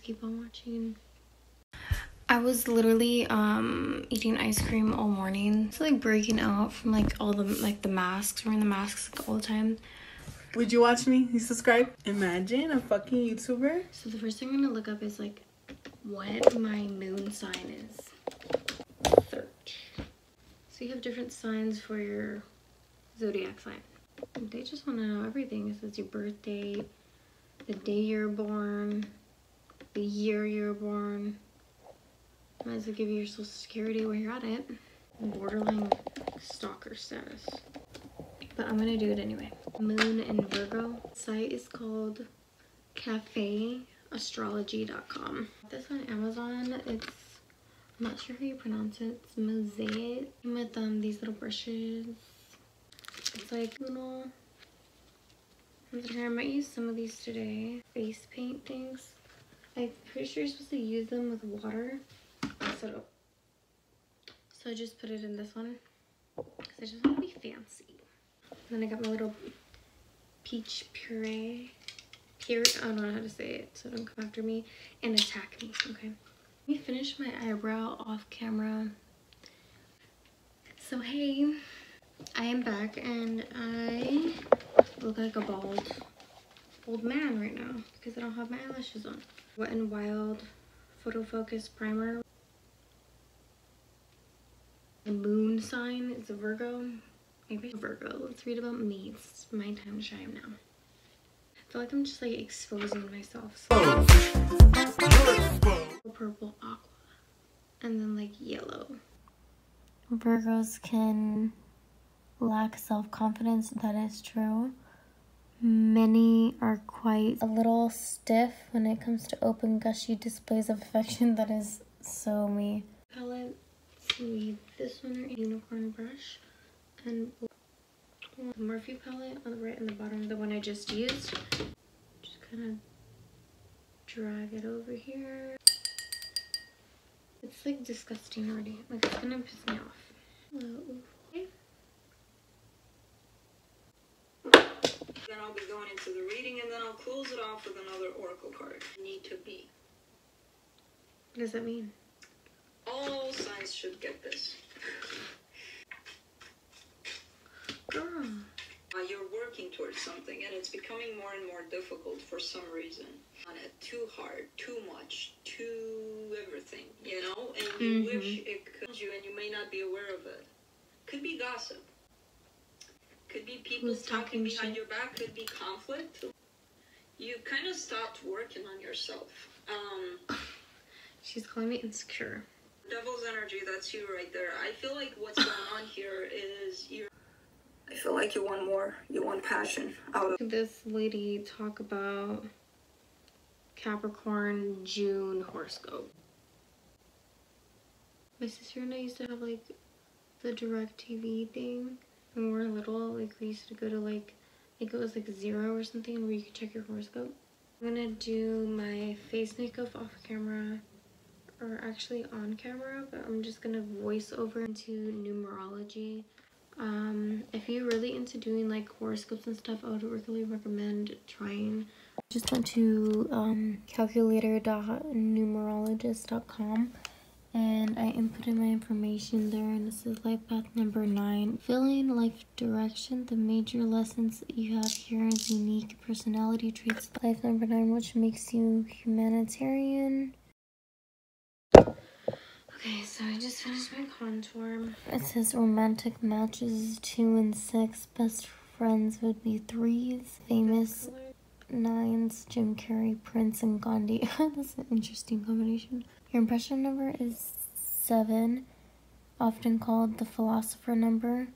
keep on watching. I was literally eating ice cream all morning. It's like breaking out from like all the the masks, wearing the masks like, all the time. Would you watch me? You subscribe? Imagine a fucking YouTuber. So the first thing I'm gonna look up is like what my moon sign is. Search. So you have different signs for your zodiac sign. They just want to know everything. It says your birth date, the day you're born, the year you're born. Might as well give you your social security while you're at it. Borderline stalker status. But I'm gonna do it anyway. Moon in Virgo. The site is called cafeastrology.com. This on Amazon. It's, I'm not sure how you pronounce it. It's mosaiz. With these little brushes. It's like little. I might use some of these today. Face paint things. I'm pretty sure you're supposed to use them with water. So I just put it in this one because I just want to be fancy. Then I got my little peach puree. I don't know how to say it, so don't come after me and attack me, okay? Let me finish my eyebrow off camera. So hey, I am back and I look like a bald old man right now because I don't have my eyelashes on. Wet n Wild Photo Focus Primer. The moon sign is a Virgo. Maybe a Virgo. Let's read about me. It's my time to shine now. I feel like I'm just like exposing myself. So, purple, aqua, and then like yellow. Virgos can lack self-confidence. That is true. Many are quite a little stiff when it comes to open, gushy displays of affection. That is so me. Palette. Need this one, unicorn brush, and the Morphe palette on the right and the bottom, the one I just used. Just kind of drag it over here. It's like disgusting already. Like it's gonna piss me off. Okay. Then I'll be going into the reading and then I'll close it off with another oracle card. Need to be. What does that mean? All signs should get this. Girl. You're working towards something and it's becoming more and more difficult for some reason. On it too hard, too much, too everything, you know? And you wish it could you and you may not be aware of it. Could be gossip. Could be people talking behind your back. Could be conflict. You kind of stopped working on yourself. She's calling me insecure. Devil's energy, that's you right there. I feel like what's going on here is I feel like you want more. You want passion out of this lady talk about Capricorn June horoscope. My sister and I used to have like the DirecTV thing when we were little. Like we used to go to like, I think it was like 0 or something where you could check your horoscope. I'm gonna do my face makeup off camera, or actually on camera, but I'm just gonna voice over into numerology. If you're really into doing like horoscopes and stuff, I would really recommend trying. I just went to calculator.numerologist.com and I inputted my information there, and this is life path number 9. Filling life direction. The major lessons that you have here is unique personality traits. Life number 9, which makes you humanitarian. Okay, so I just finished my contour. It says romantic matches 2 and 6. Best friends would be 3s. Famous 9s, Jim Carrey, Prince, and Gandhi. That's an interesting combination. Your impression number is 7, often called the philosopher number.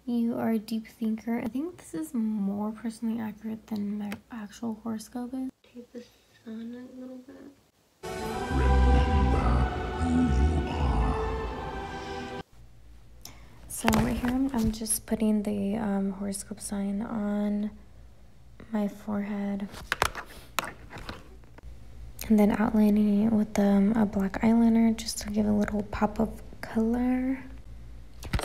You are a deep thinker. I think this is more personally accurate than my actual horoscope is. Take the sun a little bit. So right here I'm just putting the horoscope sign on my forehead and then outlining it with a black eyeliner just to give a little pop of color.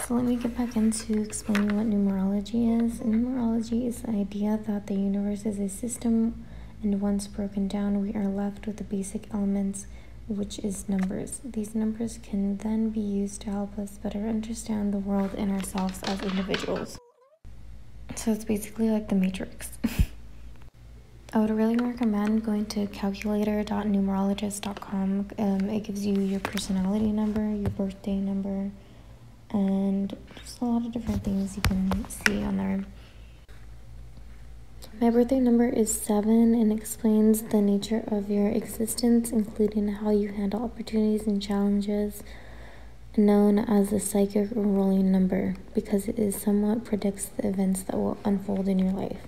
So let me get back into explaining what numerology is. Numerology is the idea that the universe is a system and once broken down, we are left with the basic elements, which is numbers. These numbers can then be used to help us better understand the world and ourselves as individuals. So it's basically like the Matrix. I would really recommend going to calculator.numerologist.com. It gives you your personality number, your birthday number, and just a lot of different things you can see on there. My birthday number is 7 and explains the nature of your existence, including how you handle opportunities and challenges, known as the psychic rolling number, because it is somewhat predicts the events that will unfold in your life.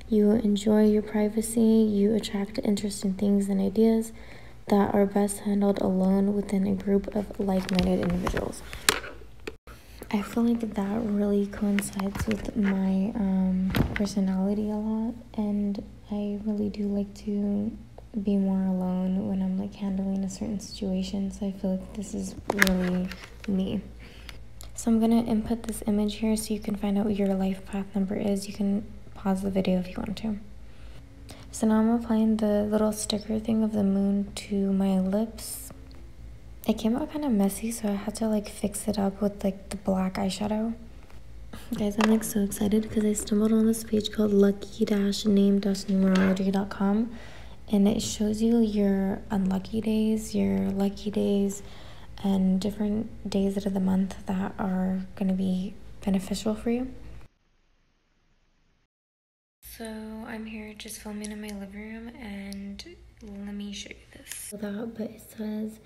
You enjoy your privacy, you attract interesting things and ideas that are best handled alone within a group of like-minded individuals. I feel like that really coincides with my personality a lot, and I really do like to be more alone when I'm like handling a certain situation, so I feel like this is really me. So I'm gonna input this image here so you can find out what your life path number is. You can pause the video if you want to. So now I'm applying the little sticker thing of the moon to my lips. It came out kind of messy, so I had to like fix it up with like the black eyeshadow. Guys, I'm like so excited because I stumbled on this page called lucky-name-numerology.com, and it shows you your unlucky days, your lucky days, and different days out of the month that are going to be beneficial for you. So I'm here just filming in my living room, and let me show you this. But it says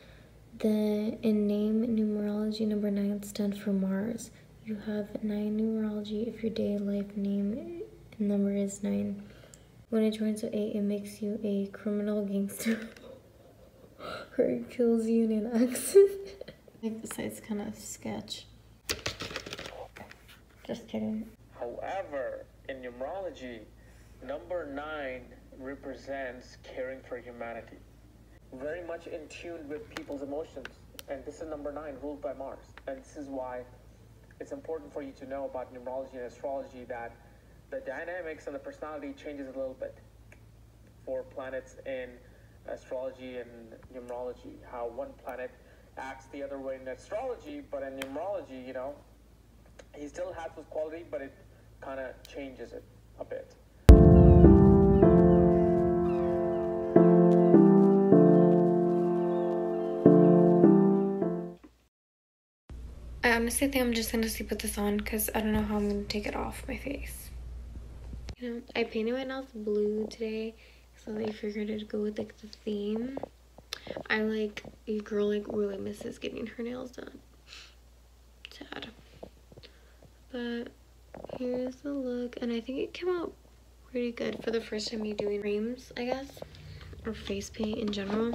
in name numerology number 9 stands for Mars. You have 9 numerology if your day life name number is 9. When it joins with 8, it makes you a criminal gangster or it kills you in an accident. I think the site's kind of sketch. Just kidding. However, in numerology, number 9 represents caring for humanity. Very much in tune with people's emotions. And this is number 9, ruled by Mars. And this is why it's important for you to know about numerology and astrology, that the dynamics and the personality changes a little bit for planets in astrology and numerology. How one planet acts the other way in astrology, but in numerology, you know, he still has this quality, but it kind of changes it a bit. I honestly think I'm just gonna sleep with this on because I don't know how I'm gonna take it off my face. You know, I painted my nails blue today, so I figured it'd go with like the theme. I like a girl like really misses getting her nails done. Sad. But here's the look, and I think it came out pretty good for the first time me doing creams, I guess, or face paint in general.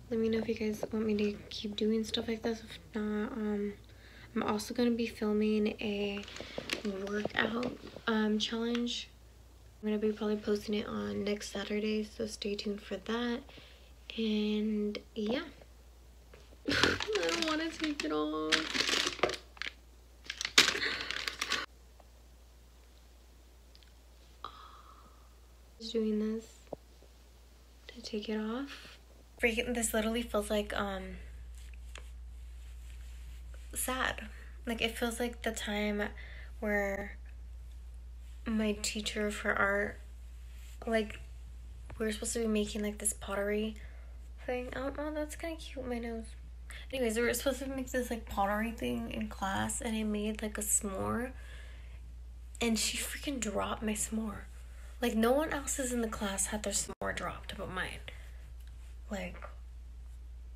Let me know if you guys want me to keep doing stuff like this. If not, I'm also going to be filming a workout challenge. I'm going to be probably posting it on next Saturday, so stay tuned for that. And yeah. I don't want to take it off. Just doing this to take it off. Freaking, this literally feels like sad. Like it feels like the time where my teacher for art, like we were supposed to be making like this pottery thing. Oh, that's kind of cute, my nose. Anyways, we were supposed to make this like pottery thing in class, and I made like a s'more, and she freaking dropped my s'more. Like no one else's in the class had their s'more dropped but mine. Like,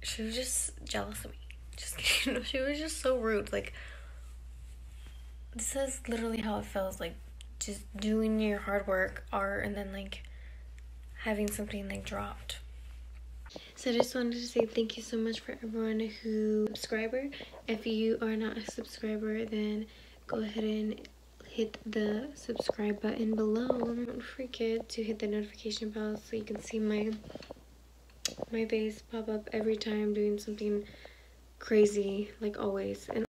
she was just jealous of me. Just kidding. She was just so rude. Like, this is literally how it feels. Like, just doing your hard work, art, and then, like, having something, like, dropped. So I just wanted to say thank you so much for everyone who subscriber. If you are not a subscriber, then go ahead and hit the subscribe button below. Don't forget to hit the notification bell so you can see my face pop up every time I'm doing something crazy, like always. And